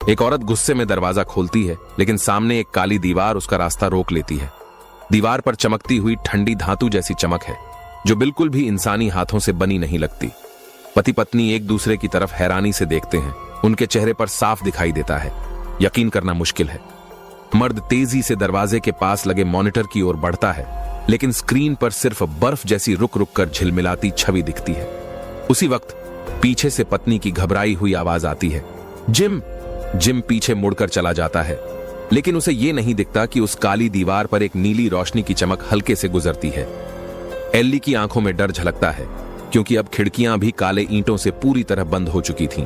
एक औरत गुस्से में दरवाजा खोलती है, लेकिन सामने एक काली दीवार उसका रास्ता रोक लेती है। दीवार पर चमकती हुई ठंडी धातु जैसी चमक है, जो बिल्कुल भी इंसानी हाथों से बनी नहीं लगती। पति पत्नी एक दूसरे की तरफ हैरानी से देखते हैं। उनके चेहरे पर साफ दिखाई देता है, यकीन करना मुश्किल है। मर्द तेजी से दरवाजे के पास लगे मॉनिटर की ओर बढ़ता है, लेकिन स्क्रीन पर सिर्फ बर्फ जैसी रुक रुक कर झिलमिलाती छवि दिखती है। उसी वक्त पीछे से पत्नी की घबराई हुई आवाज आती है, जिम। जिम पीछे मुड़कर चला जाता है, लेकिन उसे यह नहीं दिखता कि उस काली दीवार पर एक नीली रोशनी की चमक हल्के से गुजरती है। एल्ली की आंखों में डर झलकता है, क्योंकि अब खिड़कियां भी काले ईंटों से पूरी तरह बंद हो चुकी थीं।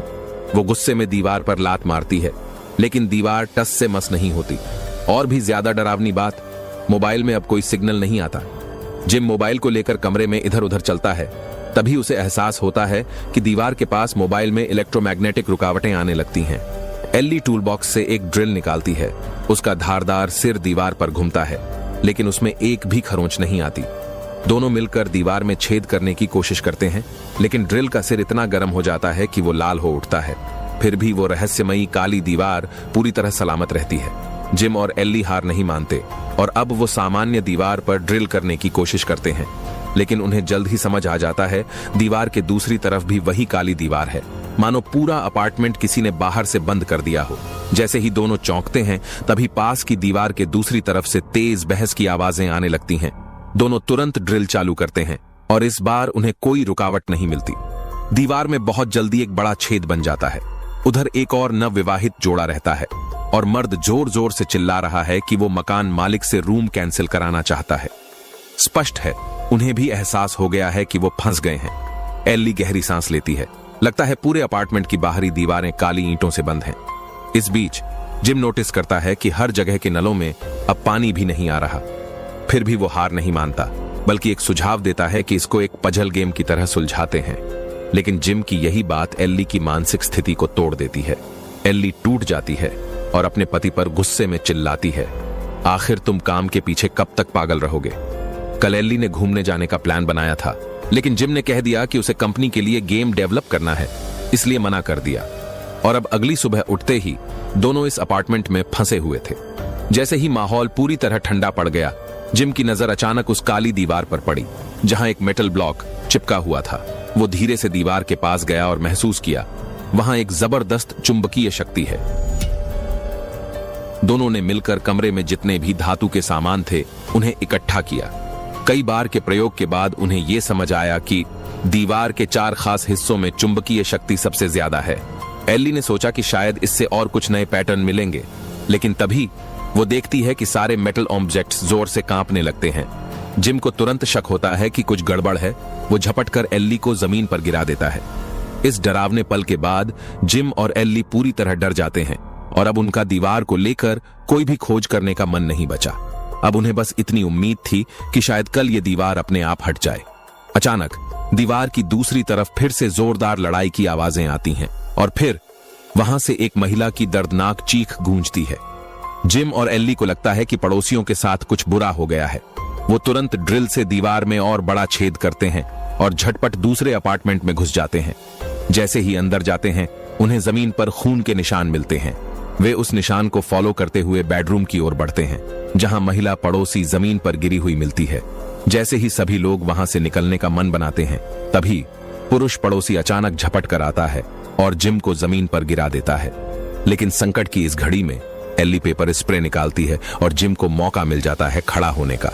वो गुस्से में दीवार पर लात मारती है, लेकिन दीवार टस से मस नहीं होती। और भी ज्यादा डरावनी बात, मोबाइल में अब कोई सिग्नल नहीं आता। जिम मोबाइल को लेकर कमरे में इधर उधर चलता है, तभी उसे एहसास होता है कि दीवार के पास मोबाइल में इलेक्ट्रोमैग्नेटिक रुकावटें आने लगती हैं। एल्ली टूल बॉक्स से एक ड्रिल निकालती है। उसका धारदार सिर दीवार पर घूमता है, लेकिन उसमें एक भी खरोंच नहीं आती। दोनों मिलकर दीवार में छेद करने की कोशिश करते हैं, लेकिन ड्रिल का सिर इतना गर्म हो जाता है कि वो लाल हो उठता है। फिर भी वो रहस्यमयी काली दीवार पूरी तरह सलामत रहती है। जिम और एल्ली हार नहीं मानते और अब वो सामान्य दीवार पर ड्रिल करने की कोशिश करते हैं, लेकिन उन्हें जल्द ही समझ आ जाता है दीवार के दूसरी तरफ भी वही काली दीवार है, मानो पूरा अपार्टमेंट किसी ने बाहर से बंद कर दिया हो। जैसे ही दोनों चौंकते हैं, तभी पास की दीवार के दूसरी तरफ से तेज बहस की आवाजें आने लगती हैं। दोनों तुरंत ड्रिल चालू करते हैं और इस बार उन्हें कोई रुकावट नहीं मिलती। दीवार में बहुत जल्दी एक बड़ा छेद बन जाता है। उधर एक और नवविवाहित जोड़ा रहता है और मर्द जोर जोर से चिल्ला रहा है कि वो मकान मालिक से रूम कैंसिल कराना चाहता है। स्पष्ट है, उन्हें भी एहसास हो गया है कि वो फंस गए हैं। एल्ली गहरी सांस लेती है। लगता है पूरे अपार्टमेंट की बाहरी दीवारें काली ईंटों से बंद हैं। इस बीच जिम नोटिस करता है कि हर जगह के नलों में अब पानी भी नहीं आ रहा। फिर भी वो हार नहीं मानता, बल्कि एक सुझाव देता है कि इसको एक पजल गेम की तरह सुलझाते हैं। लेकिन जिम की यही बात एल्ली की मानसिक स्थिति को तोड़ देती है। एल्ली टूट जाती है और अपने पति पर गुस्से में चिल्लाती है, आखिर तुम काम के पीछे कब तक पागल रहोगे? कल एल्ली ने घूमने जाने का प्लान बनाया था, लेकिन जिम ने कह दिया कि उसे कंपनी के लिए गेम डेवलप करना है, इसलिए मना कर दिया। और अब अगली सुबह उठते ही दोनों इस अपार्टमेंट में फंसे हुए थे। जैसे ही माहौल पूरी तरह ठंडा पड़ गया, जिम की नजर अचानक उस काली दीवार पर पड़ी, जहां एक मेटल ब्लॉक चिपका हुआ था। वो धीरे से दीवार के पास गया और महसूस किया, वहां एक जबरदस्त चुंबकीय शक्ति है। दोनों ने मिलकर कमरे में जितने भी धातु के सामान थे, उन्हें इकट्ठा किया। कई बार के प्रयोग के बाद उन्हें यह समझ आया कि दीवार के 4 खास हिस्सों में चुंबकीय शक्ति सबसे ज्यादा है। एल्ली ने सोचा कि शायद इससे और कुछ नए पैटर्न मिलेंगे, लेकिन तभी वो देखती है कि सारे मेटल ऑब्जेक्ट्स जोर से कांपने लगते हैं। जिम को तुरंत शक होता है कि कुछ गड़बड़ है। वो झपटकर एल्ली को जमीन पर गिरा देता है। इस डरावने पल के बाद जिम और एल्ली पूरी तरह डर जाते हैं और अब उनका दीवार को लेकर कोई भी खोज करने का मन नहीं बचा। अब उन्हें बस इतनी उम्मीद थी कि शायद कल ये दीवार अपने आप हट जाए। अचानक दीवार की दूसरी तरफ फिर से जोरदार लड़ाई की आवाजें आती हैं और फिर वहां से एक महिला की दर्दनाक चीख गूंजती है। जिम और एल्ली को लगता है कि पड़ोसियों के साथ कुछ बुरा हो गया है। वो तुरंत ड्रिल से दीवार में और बड़ा छेद करते हैं और झटपट दूसरे अपार्टमेंट में घुस जाते हैं। जैसे ही अंदर जाते हैं, उन्हें जमीन पर खून के निशान मिलते हैं। वे उस निशान को फॉलो करते हुए बेडरूम की ओर बढ़ते हैं, जहां महिला पड़ोसी जमीन पर गिरी हुई मिलती है। जैसे ही सभी लोग वहां से निकलने का मन बनाते हैं, तभी पुरुष पड़ोसी अचानक झपट कर आता है और जिम को जमीन पर गिरा देता है। लेकिन संकट की इस घड़ी में एल्ली पेपर स्प्रे निकालती है और जिम को मौका मिल जाता है खड़ा होने का।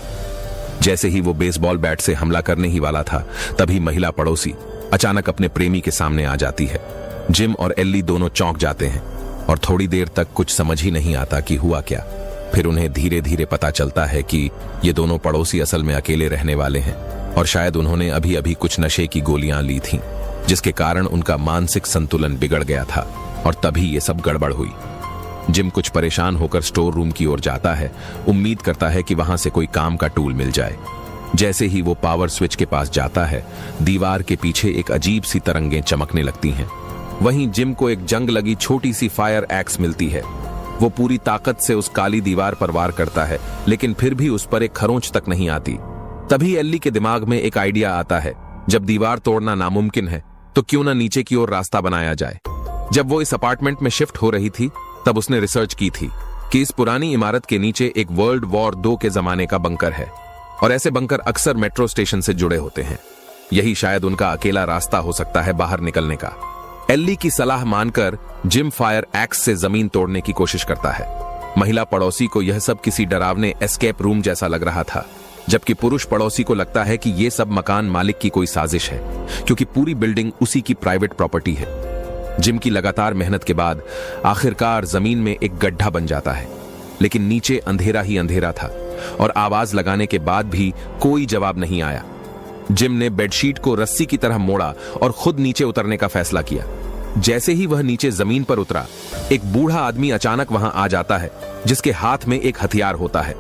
जैसे ही वो बेसबॉल बैट से हमला करने ही वाला था, तभी महिला पड़ोसी अचानक अपने प्रेमी के सामने आ जाती है। जिम और एल्ली दोनों चौंक जाते हैं और थोड़ी देर तक कुछ समझ ही नहीं आता कि हुआ क्या। फिर उन्हें धीरे धीरे पता चलता है कि ये दोनों पड़ोसी असल में अकेले रहने वाले हैं और शायद उन्होंने अभी अभी कुछ नशे की गोलियां ली थीं, जिसके कारण उनका मानसिक संतुलन बिगड़ गया था और तभी ये सब गड़बड़ हुई। जिम कुछ परेशान होकर स्टोर रूम की ओर जाता है, उम्मीद करता है कि वहां से कोई काम का टूल मिल जाए। जैसे ही वो पावर स्विच के पास जाता है, दीवार के पीछे एक अजीब सी तरंगें चमकने लगती हैं। वहीं जिम को एक जंग लगी छोटी सी फायर एक्स मिलती है। वो पूरी ताकत से उस काली दीवार पर वार करता है, लेकिन फिर भी उस पर एक खरोंच तक नहीं आती। तभी एल्ली के दिमाग में एक आइडिया आता है, जब दीवार तोड़ना नामुमकिन है तो क्यों ना नीचे की ओर रास्ता बनाया जाए। जब वो इस अपार्टमेंट में शिफ्ट हो रही थी, तब उसने रिसर्च की थी कि इस पुरानी इमारत के नीचे एक वर्ल्ड वॉर 2 के जमाने का बंकर है और ऐसे बंकर अक्सर मेट्रो स्टेशन से जुड़े होते हैं। यही शायद उनका अकेला रास्ता हो सकता है बाहर निकलने का। एल्ली की सलाह मानकर जिम फायर एक्स से जमीन तोड़ने की कोशिश करता है। महिला पड़ोसी को यह सब किसी डरावने एस्केप रूम जैसा लग रहा था, जबकि पुरुष पड़ोसी को लगता है कि यह सब मकान मालिक की कोई साजिश है, क्योंकि पूरी बिल्डिंग उसी की प्राइवेट प्रॉपर्टी है। जिम की लगातार मेहनत के बाद आखिरकार जमीन में एक गड्ढा बन जाता है, लेकिन नीचे अंधेरा ही अंधेरा था और आवाज लगाने के बाद भी कोई जवाब नहीं आया। जिम ने बेडशीट को रस्सी की तरह मोड़ा और खुद नीचे उतरने का फैसला किया। जैसे ही वह नीचे जमीन पर उतरा, एक बूढ़ा आदमी अचानक वहां आ जाता है, जिसके हाथ में एक हथियार होता है।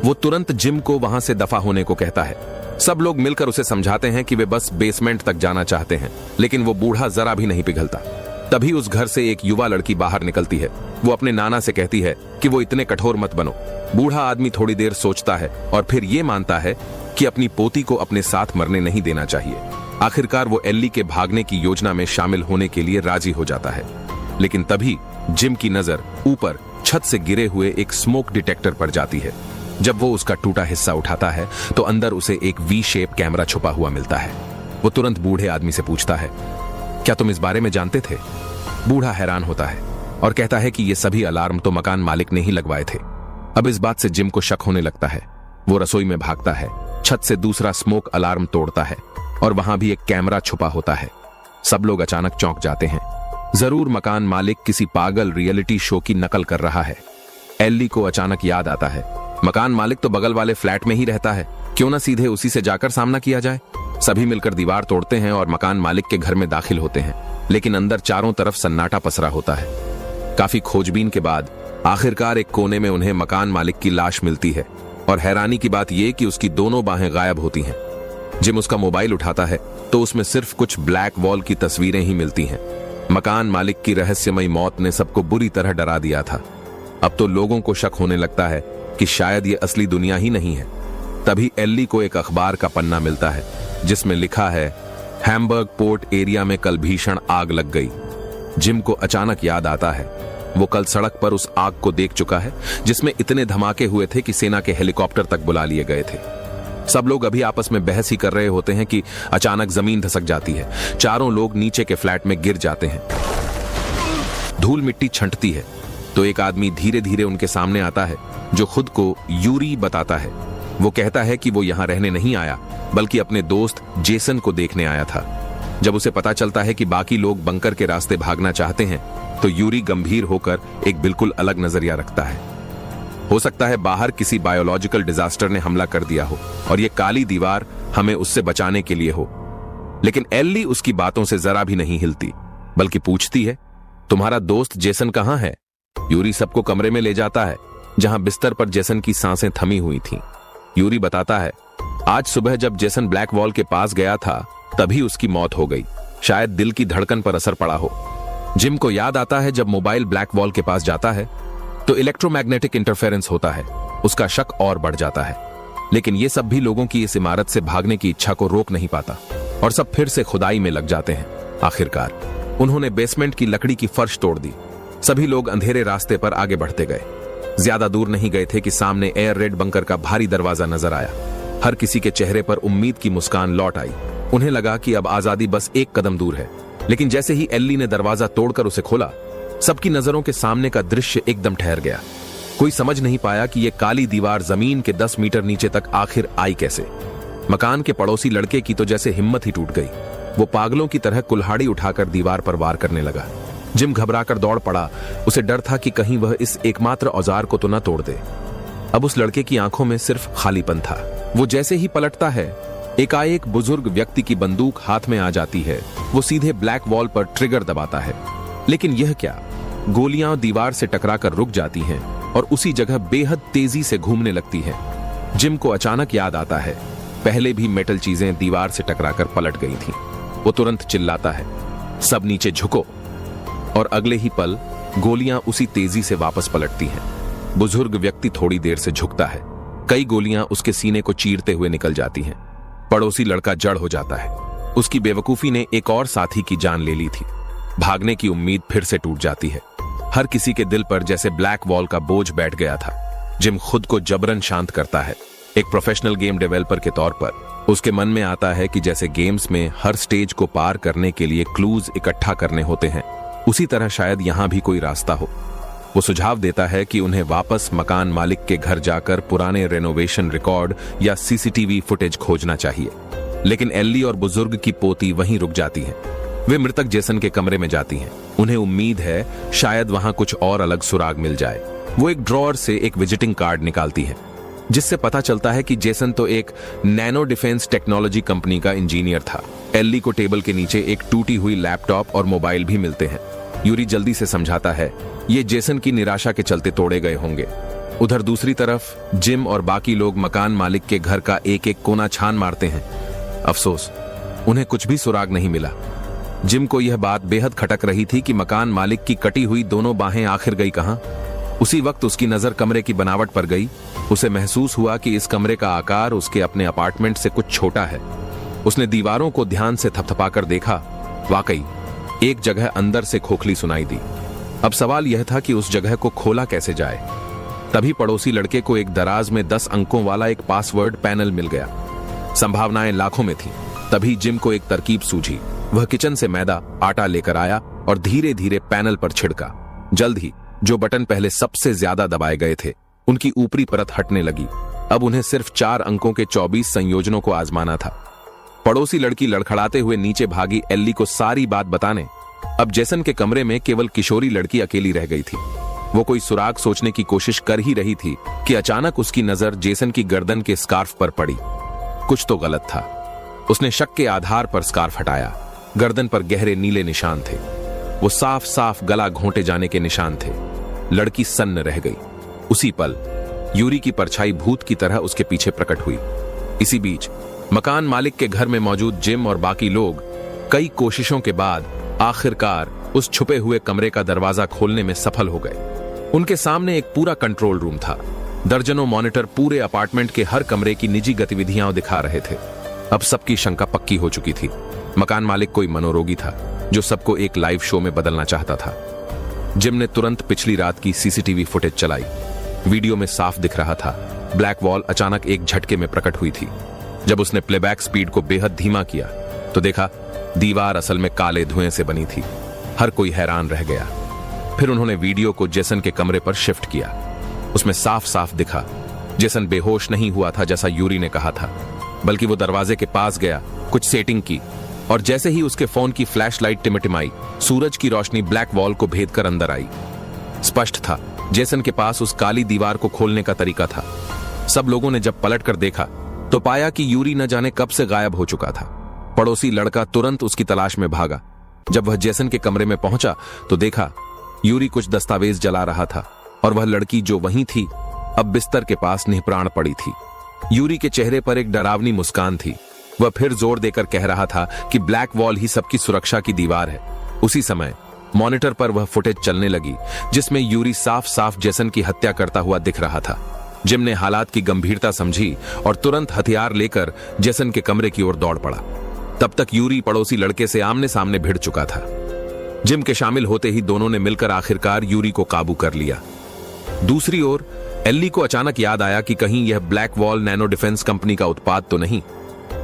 वो तुरंत जिम को वहां से दफा होने को कहता है। सब लोग मिलकर उसे समझाते हैं कि वे बस बेसमेंट तक जाना चाहते हैं, लेकिन वो बूढ़ा जरा भी नहीं पिघलता। तभी उस घर से एक युवा लड़की बाहर निकलती है। वो अपने नाना से कहती है कि वो इतने कठोर मत बनो। बूढ़ा आदमी थोड़ी देर सोचता है और फिर ये मानता है कि अपनी पोती को अपने साथ मरने नहीं देना चाहिए। आखिरकार वो एल्ली के भागने की योजना में शामिल होने के लिए राजी हो जाता है। लेकिन तभी जिम की नजर ऊपर छत से गिरे हुए एक स्मोक डिटेक्टर पर जाती है। जब वो उसका टूटा हिस्सा उठाता है तो अंदर उसे एक वी शेप कैमरा छुपा हुआ मिलता है। वो तुरंत बूढ़े आदमी से पूछता है, क्या तुम इस बारे में जानते थे? बूढ़ा हैरान होता है और कहता है कि ये सभी अलार्म तो मकान मालिक ने ही लगवाए थे। अब इस बात से जिम को शक होने लगता है। वो रसोई में भागता है, छत से दूसरा स्मोक अलार्म तोड़ता है और वहां भी एक कैमरा छुपा होता है। सब लोग अचानक चौंक जाते हैं। जरूर मकान मालिक किसी पागल रियलिटी शो की नकल कर रहा है। एल्ली को अचानक याद आता है, मकान मालिक तो बगल वाले फ्लैट में ही रहता है, क्यों ना सीधे उसी से जाकर सामना किया जाए। सभी मिलकर दीवार तोड़ते हैं और मकान मालिक के घर में दाखिल होते हैं, लेकिन अंदर चारों तरफ सन्नाटा पसरा होता है। काफी खोजबीन के बाद आखिरकार एक कोने में उन्हें मकान मालिक की लाश मिलती है और हैरानी की बात यह कि उसकी दोनों बाहें गायब होती हैं। जिम उसका मोबाइल उठाता है तो उसमें सिर्फ कुछ ब्लैक वॉल की तस्वीरें ही मिलती हैं। मकान मालिक की रहस्यमयी मौत ने सबको बुरी तरह डरा दिया था। अब तो लोगों को शक होने लगता है कि शायद ये असली दुनिया ही नहीं है। तभी एल्ली को एक अखबार का पन्ना मिलता है जिसमें लिखा है, हैम्बर्ग पोर्ट एरिया में कल भीषण आग लग गई। जिम को अचानक याद आता है, वो कल सड़क पर उस आग को देख चुका है जिसमें इतने धमाके हुए थे कि सेना के हेलीकॉप्टर तक बुला लिए गए थे। सब लोग अभी आपस में बहस ही कर रहे होते हैं कि अचानक जमीन धसक जाती है। चारों लोग नीचे के फ्लैट में गिर जाते हैं। धूल मिट्टी छंटती है तो एक आदमी धीरे धीरे उनके सामने आता है जो खुद को यूरी बताता है। वो कहता है कि वो यहां रहने नहीं आया बल्कि अपने दोस्त जेसन को देखने आया था। जब उसे पता चलता है कि बाकी लोग बंकर के रास्ते भागना चाहते हैं तो यूरी गंभीर होकर एक बिल्कुल अलग नजरिया रखता है। हो सकता है बाहर किसी बायोलॉजिकल डिजास्टर ने हमला कर दिया हो और ये काली दीवार हमें उससे बचाने के लिए हो। लेकिन एल्ली उसकी बातों से जरा भी नहीं हिलती, बल्कि पूछती है, तुम्हारा दोस्त जेसन कहां है? यूरी सबको कमरे में ले जाता है जहां बिस्तर पर जेसन की सांसें थमी हुई थीं। यूरी बताता है, आज सुबह जब जेसन ब्लैक वॉल के पास गया था तभी उसकी मौत हो गई। शायद दिल की धड़कन पर असर पड़ा हो। जिम को याद आता है जब मोबाइल ब्लैक वॉल के पास जाता है तो इलेक्ट्रोमैग्नेटिक इंटरफेरेंस होता है। उसका शक और बढ़ जाता है, लेकिन ये सब भी लोगों की इस इमारत से भागने की इच्छा को रोक नहीं पाता और सब फिर से खुदाई में लग जाते हैं। आखिरकार उन्होंने बेसमेंट की लकड़ी की फर्श तोड़ दी। सभी लोग अंधेरे रास्ते पर आगे बढ़ते गए। ज्यादा दूर नहीं गए थे कि सामने एयर रेड बंकर का भारी दरवाजा नजर आया। हर किसी के चेहरे पर उम्मीद की मुस्कान लौट आई। उन्हें लगा कि अब आजादी बस एक कदम दूर है। लेकिन जैसे ही एल्ली ने दरवाजा तोड़कर उसे खोला, सबकी नजरों के सामने का दृश्य एकदम ठहर गया। कोई समझ नहीं पाया कि यह काली दीवार जमीन के 10 मीटर नीचे तक आखिर आई कैसे। मकान के पड़ोसी लड़के की तो जैसे हिम्मत ही टूट गई। वो पागलों की तरह कुल्हाड़ी उठाकर दीवार पर वार करने लगा। जिम घबराकर दौड़ पड़ा। उसे डर था कि कहीं वह इस एकमात्र औजार को तो न तोड़ दे। अब उस लड़के की आंखों में सिर्फ खालीपन था। वो जैसे ही पलटता है, एकाएक बुजुर्ग व्यक्ति की बंदूक हाथ में आ जाती है। वो सीधे ब्लैक वॉल पर ट्रिगर दबाता है, लेकिन यह क्या, गोलियां दीवार से टकराकर रुक जाती हैं और उसी जगह बेहद तेजी से घूमने लगती हैं। जिम को अचानक याद आता है, पहले भी मेटल चीजें दीवार से टकराकर पलट गई थीं। वो तुरंत चिल्लाता है, सब नीचे झुको, और अगले ही पल गोलियां उसी तेजी से वापस पलटती हैं। बुजुर्ग व्यक्ति थोड़ी देर से झुकता है। कई गोलियां उसके सीने को चीरते हुए निकल जाती हैं। पड़ोसी लड़का जड़ हो जाता है। उसकी बेवकूफी ने एक और साथी की जान ले ली थी। भागने की उम्मीद फिर से टूट जाती है। हर किसी के दिल पर जैसे ब्लैक वॉल का बोझ बैठ गया था। जिम खुद को जबरन शांत करता है। एक प्रोफेशनल गेम डेवलपर के तौर पर उसके मन में आता है कि जैसे गेम्स में हर स्टेज को पार करने के लिए क्लूज इकट्ठा करने होते हैं, उसी तरह शायद यहां भी कोई रास्ता हो। वो सुझाव देता है कि उन्हें वापस मकान मालिक के घर जाकर पुराने रेनोवेशन रिकॉर्ड या सीसीटीवी फुटेज खोजना चाहिए। लेकिन एल्ली और बुजुर्ग की पोती वहीं रुक जाती हैं। वे मृतक जेसन के कमरे में जाती हैं। उन्हें उम्मीद है शायद वहां कुछ और अलग सुराग मिल जाए। वो एक ड्रॉअर से एक विजिटिंग कार्ड निकालती है, जिससे पता चलता है कि जेसन तो एक नैनो डिफेंस टेक्नोलॉजी कंपनी का इंजीनियर था। एल्ली को टेबल के नीचे एक टूटी हुई लैपटॉप और मोबाइल भी मिलते हैं। यूरी जल्दी से समझाता है ये जेसन की निराशा के चलते तोड़े गए होंगे। उधर दूसरी तरफ जिम और बाकी लोग मकान मालिक के घर का एक एक कोना छान मारते हैं। अफसोस, उन्हें कुछ भी सुराग नहीं मिला। जिम को यह बात बेहद खटक रही थी कि मकान मालिक की कटी हुई दोनों बाहें आखिर गई कहां। उसी वक्त उसकी नजर कमरे की बनावट पर गई। उसे महसूस हुआ कि इस कमरे का आकार उसके अपने अपार्टमेंट से कुछ छोटा है। उसने दीवारों को ध्यान से थपथपाकर देखा। वाकई एक जगह अंदर से खोखली सुनाई दी। अब सवाल यह था कि उस जगह को खोला कैसे जाए। तभी पड़ोसी लड़के को एक दराज में 10 अंकों वाला एक पासवर्ड पैनल मिल गया। संभावनाएं लाखों में थीं। तभी जिम को एक तरकीब सूझी। वह किचन से मैदा, आटा लेकर आया और धीरे धीरे पैनल पर छिड़का। जल्द ही जो बटन पहले सबसे ज्यादा दबाए गए थे, उनकी ऊपरी परत हटने लगी। अब उन्हें सिर्फ 4 अंकों के 24 संयोजनों को आजमाना था। पड़ोसी लड़की लड़खड़ाते हुए नीचे भागी एल्ली को सारी बात बताने। अब जेसन के कमरे में केवल किशोरी लड़की अकेली रह गई थी। वो कोई सुराग सोचने की कोशिश कर ही रही थी कि अचानक उसकी नजर जेसन की गर्दन के स्कार्फ पर पड़ी। कुछ तो गलत था। उसने शक के आधार पर स्कार्फ हटाया। गर्दन पर गहरे नीले निशान थे। वो साफ साफ गला घोंटे जाने के निशान थे। लड़की सन्न रह गई। उसी पल यूरी की परछाई भूत की तरह उसके पीछे प्रकट हुई। इसी बीच मकान मालिक के घर में मौजूद जिम और बाकी लोग कई कोशिशों के बाद आखिरकार उस छुपे हुए कमरे का दरवाजा खोलने में सफल हो गए। उनके सामने एक पूरा कंट्रोल रूम था। दर्जनों मॉनिटर पूरे अपार्टमेंट के हर कमरे की निजी गतिविधियां दिखा रहे थे। अब सबकी शंका पक्की हो चुकी थी। मकान मालिक कोई मनोरोगी था जो सबको एक लाइव शो में बदलना चाहता था। जिम ने तुरंत पिछली रात की सीसीटीवी फुटेज चलाई। वीडियो में साफ दिख रहा था ब्लैक वॉल अचानक एक झटके में प्रकट हुई थी। जब उसने प्लेबैक स्पीड को बेहद धीमा किया तो देखा दीवार असल में काले धुएं से बनी थी। हर कोई हैरान रह गया। फिर उन्होंने वीडियो को जेसन के कमरे पर शिफ्ट किया। उसमें साफ साफ दिखा जेसन बेहोश नहीं हुआ था जैसा यूरी ने कहा था, बल्कि वो दरवाजे के पास गया, कुछ सेटिंग की और जैसे ही उसके फोन की फ्लैशलाइट टिमटिमाई, सूरज की रोशनी ब्लैक वॉल को भेद कर अंदर आई। स्पष्ट था जेसन के पास उस काली दीवार को खोलने का तरीका था। सब लोगों ने जब पलट कर देखा तो पाया कि यूरी न जाने कब से गायब हो चुका था। पड़ोसी लड़का तुरंत उसकी तलाश में भागा। जब वह जेसन के कमरे में पहुंचा तो देखा यूरी कुछ दस्तावेज जला रहा था और वह लड़की जो वहीं थी अब बिस्तर के पास निहप्राण पड़ी थी। यूरी के चेहरे पर एक डरावनी मुस्कान थी। वह फिर जोर देकर कह रहा था कि ब्लैक वॉल ही सबकी सुरक्षा की दीवार है। उसी समय मॉनिटर पर वह फुटेज चलने लगी जिसमें यूरी साफ साफ जेसन की हत्या करता हुआ दिख रहा था। जिम ने हालात की गंभीरता समझी और तुरंत हथियार लेकर जेसन के कमरे की ओर दौड़ पड़ा। तब तक यूरी पड़ोसी लड़के से आमने सामने भिड़ चुका था। जिम के शामिल होते ही दोनों ने मिलकर आखिरकार यूरी को काबू कर लिया। दूसरी ओर एल्ली को अचानक याद आया कि कहीं यह black wall nano defence company का उत्पाद तो नहीं।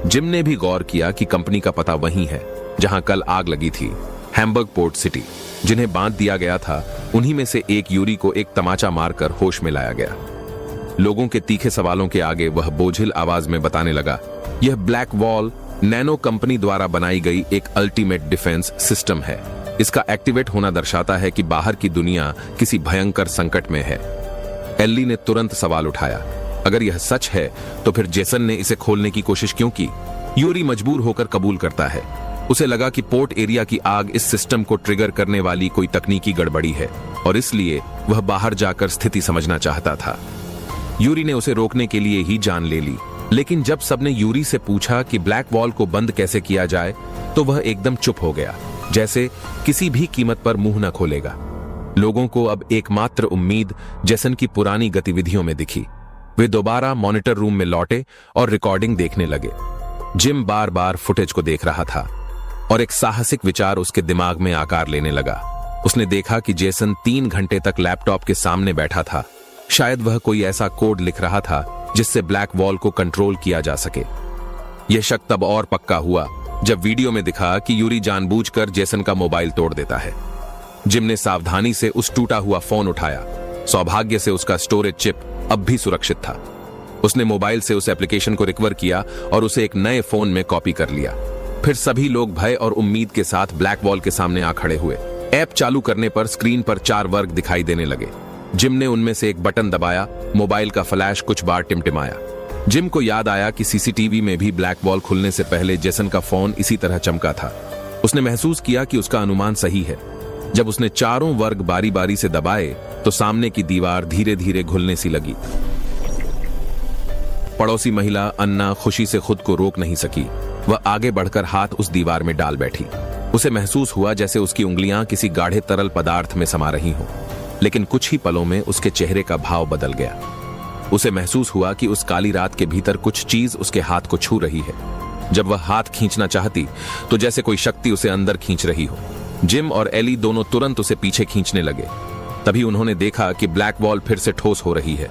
जिम ने भी गौर किया कि कंपनी का पता वही है जहां कल आग लगी थी, हैम्बर्ग पोर्ट सिटी। जिन्हें बांध दिया गया था उन्हीं में से एक यूरी को एक तमाचा मारकर होश में लाया गया। लोगों के तीखे सवालों के आगे वह बोझिल आवाज में बताने लगा, यह ब्लैक वॉल नैनो कंपनी द्वारा बनाई गई एक अल्टीमेट डिफेंस सिस्टम है। इसका एक्टिवेट होना दर्शाता है कि बाहर की दुनिया किसी भयंकर संकट में है। एल्ली ने तुरंत सवाल उठाया, अगर यह सच है तो फिर जेसन ने इसे खोलने की कोशिश क्यों की? यूरी मजबूर होकर कबूल करता है। उसे लगा कि पोर्ट एरिया की आग इस सिस्टम को ट्रिगर करने वाली कोई तकनीकी गड़बड़ी है और इसलिए वह बाहर जाकर स्थिति समझना चाहता था। यूरी ने उसे रोकने के लिए ही जान ले ली, लेकिन जब सबने यूरी से पूछा कि ब्लैक वॉल को बंद कैसे किया जाए तो वह एकदम चुप हो गया, जैसे किसी भी कीमत पर मुंह न खोलेगा। लोगों को अब एकमात्र उम्मीद जेसन की पुरानी गतिविधियों में दिखी। वे दोबारा मॉनिटर रूम में लौटे और रिकॉर्डिंग देखने लगे। जिम बार बार फुटेज को देख रहा था और एक साहसिक विचार उसके दिमाग में आकार लेने लगा। उसने देखा कि जेसन 3 घंटे तक लैपटॉप के सामने बैठा था। शायद वह कोई ऐसा कोड लिख रहा था जिससे ब्लैक वॉल को कंट्रोल किया जा सके। यह शक तब और पक्का हुआ जब वीडियो में दिखा कि यूरी जानबूझकर जेसन का मोबाइल तोड़ देता है। जिम ने सावधानी से उस टूटा हुआ फोन उठाया। सौभाग्य से उसका स्टोरेज चिप अब भी सुरक्षित था। उसने मोबाइल से उस एप्लीकेशन को रिकवर किया और उसे एक नए फोन में कॉपी कर लिया। फिर सभी लोग भय और उम्मीद के साथ ब्लैक वॉल के सामने आ खड़े हुए। ऐप चालू करने पर स्क्रीन पर 4 वर्ग दिखाई देने लगे। जिम ने उनमें से एक बटन दबाया। मोबाइल का फ्लैश कुछ बार टिमटिमाया। जिम को याद आया कि सीसीटीवी में भी ब्लैक वॉल खुलने से पहले जेसन का फोन इसी तरह चमका था। उसने महसूस किया कि उसका अनुमान सही है। जब उसने चारों वर्ग बारी बारी से दबाए तो सामने की दीवार धीरे धीरे घुलने सी लगी। पड़ोसी महिला अन्ना खुशी से खुद को रोक नहीं सकी। वह आगे बढ़कर हाथ उस दीवार में डाल बैठी। उसे महसूस हुआ जैसे उसकी उंगलियां किसी गाढ़े तरल पदार्थ में समा रही हों। लेकिन कुछ ही पलों में उसके चेहरे का भाव बदल गया। उसे महसूस हुआ कि उस काली रात के भीतर कुछ चीज उसके हाथ को छू रही है। जब वह हाथ खींचना चाहती तो जैसे कोई शक्ति उसे अंदर खींच रही हो। जिम और एली दोनों तुरंत उसे पीछे खींचने लगे। तभी उन्होंने देखा कि ब्लैक वॉल फिर से ठोस हो रही है।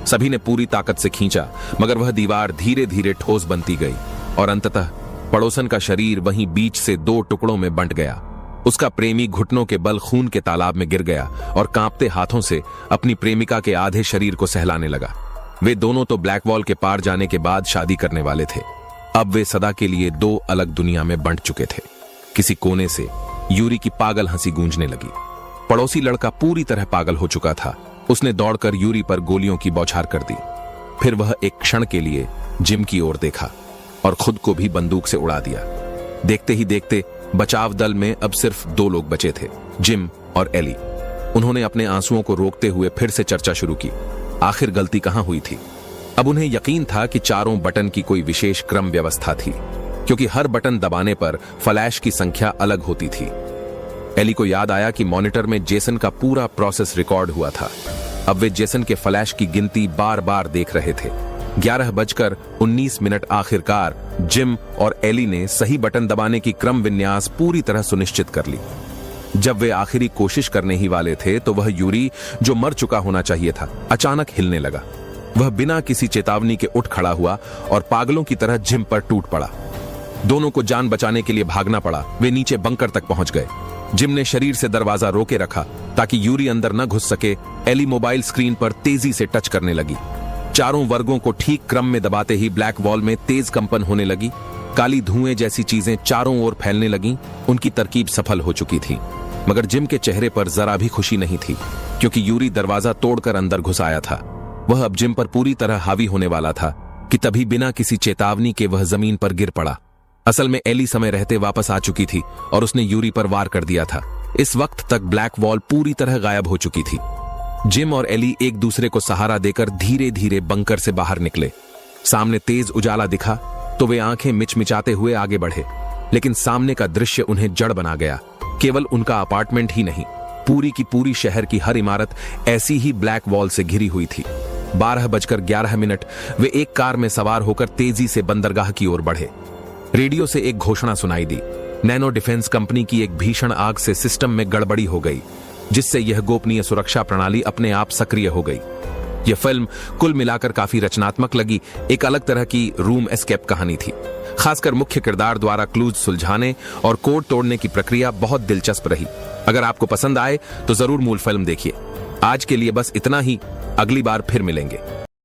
सभी ने पूरी ताकत से खींचा, मगर वह दीवार धीरे धीरे ठोस बनती गई और अंततः पड़ोसन का शरीर वहीं बीच से 2 टुकड़ों में बंट गया। उसका प्रेमी घुटनों के बल खून के तालाब में गिर गया और कांपते हाथों से अपनी प्रेमिका के आधे शरीर को सहलाने लगा। वे दोनों तो ब्लैक वॉल के पार जाने के बाद शादी करने वाले थे। अब वे सदा के लिए 2 अलग दुनिया में बंट चुके थे। किसी कोने से यूरी की पागल हंसी गूंजने लगी। पड़ोसी लड़का पूरी तरह पागल हो चुका था। उसने दौड़कर यूरी पर गोलियों की बौछार कर दी। फिर वह एक क्षण के लिए जिम की ओर देखा और खुद को भी बंदूक से उड़ा दिया। देखते ही देखते बचाव दल में अब सिर्फ 2 लोग बचे थे, जिम और एली। उन्होंने अपने आंसुओं को रोकते हुए फिर से चर्चा शुरू की। आखिर गलती कहां हुई थी? अब उन्हें यकीन था कि चारों बटन की कोई विशेष क्रम व्यवस्था थी, क्योंकि हर बटन दबाने पर फ्लैश की संख्या अलग होती थी। एली को याद आया कि मॉनिटर में जेसन का पूरा प्रोसेस रिकॉर्ड हुआ था। अब वे जेसन के फ्लैश की गिनती बार बार देख रहे थे। 11:19 आखिरकार जिम और एली ने सही बटन दबाने की क्रम विन्यास पूरी तरह सुनिश्चित कर ली। जब वे आखिरी कोशिश करने ही वाले थे तो वह यूरी, जो मर चुका होना चाहिए था, अचानक हिलने लगा। वह बिना किसी चेतावनी के उठ खड़ा हुआ और पागलों की तरह जिम पर टूट पड़ा। दोनों को जान बचाने के लिए भागना पड़ा। वे नीचे बंकर तक पहुंच गए। जिम ने शरीर से दरवाजा रोके रखा ताकि यूरी अंदर न घुस सके। एली मोबाइल स्क्रीन पर तेजी से टच करने लगी। चारों वर्गों को ठीक क्रम में दबाते ही ब्लैक वॉल में तेज कंपन होने लगी। काली धुएं जैसी चीजें चारों ओर फैलने लगीं। उनकी तरकीब सफल हो चुकी थी, मगर जिम के चेहरे पर जरा भी खुशी नहीं थी, क्योंकि यूरी दरवाजा तोड़कर अंदर घुस आया था। वह अब जिम पर पूरी तरह हावी होने वाला था कि तभी बिना किसी चेतावनी के वह जमीन पर गिर पड़ा। असल में एली समय रहते वापस आ चुकी थी और उसने यूरी पर वार कर दिया था। इस वक्त तक ब्लैक वॉल पूरी तरह गायब हो चुकी थी। जिम और एली एक दूसरे को सहारा देकर धीरे धीरे बंकर से बाहर निकले। सामने तेज उजाला दिखा तो वे आंखें मिचमिचाते हुए आगे बढ़े, लेकिन सामने का दृश्य उन्हें जड़ बना गया। केवल उनका अपार्टमेंट ही नहीं, पूरी की पूरी शहर की हर इमारत ऐसी ही ब्लैक वॉल से घिरी हुई थी। 12:11 वे एक कार में सवार होकर तेजी से बंदरगाह की ओर बढ़े। रेडियो से एक घोषणा सुनाई दी। नैनो डिफेंस कंपनी की एक भीषण आग से सिस्टम में गड़बड़ी हो गई, जिससे यह गोपनीय सुरक्षा प्रणाली अपने आप सक्रिय हो गई। यह फिल्म कुल मिलाकर काफी रचनात्मक लगी। एक अलग तरह की रूम एस्केप कहानी थी। खासकर मुख्य किरदार द्वारा क्लूज सुलझाने और कोड तोड़ने की प्रक्रिया बहुत दिलचस्प रही। अगर आपको पसंद आए तो जरूर मूल फिल्म देखिए। आज के लिए बस इतना ही। अगली बार फिर मिलेंगे।